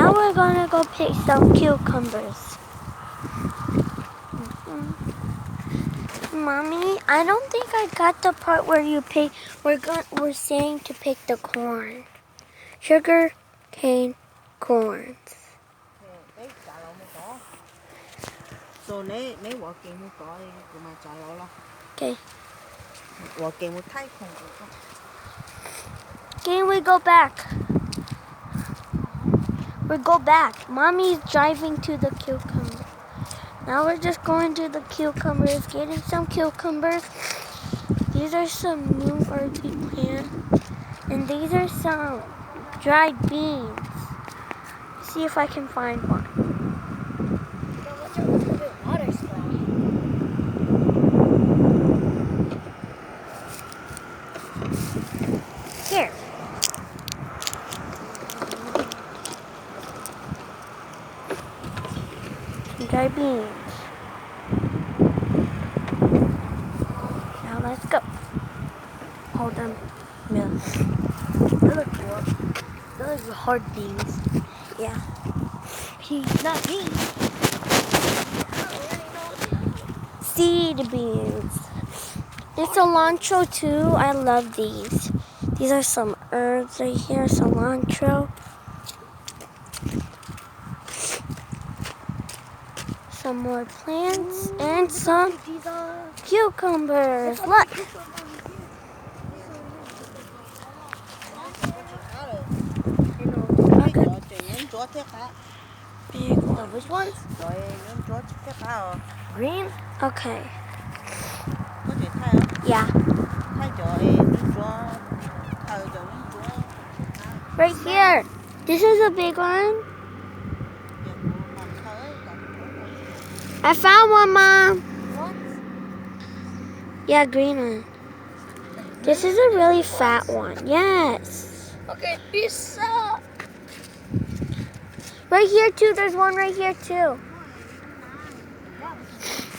Now we're gonna go pick some cucumbers. Mommy, I don't think I got the part where you pick. We're saying to pick the corn, sugar cane corns. So nếu bỏ kiện mua có thì cũng mà trả lỗ lo. Okay. Bỏ kiện mua thay không được. Can we go back? We go back. Mommy's driving to the cucumber. Now we're just going to the cucumbers, getting some cucumbers. These are some new earthy plants. And these are some dried beans. See if I can find one. Here. Dried beans. Now let's go. Hold them. Yeah. Those are hard beans. Yeah. He's not beans. Seed beans. It's cilantro too. I love these. These are some herbs right here. Cilantro. Some more plants and some cucumbers. Look. Big one. Which ones? Green? Okay. Yeah. Right here. This is a big one. I found one, Mom. What? Yeah, green one. This is a really fat one. Yes. Okay, peace. Right here too. There's one right here too.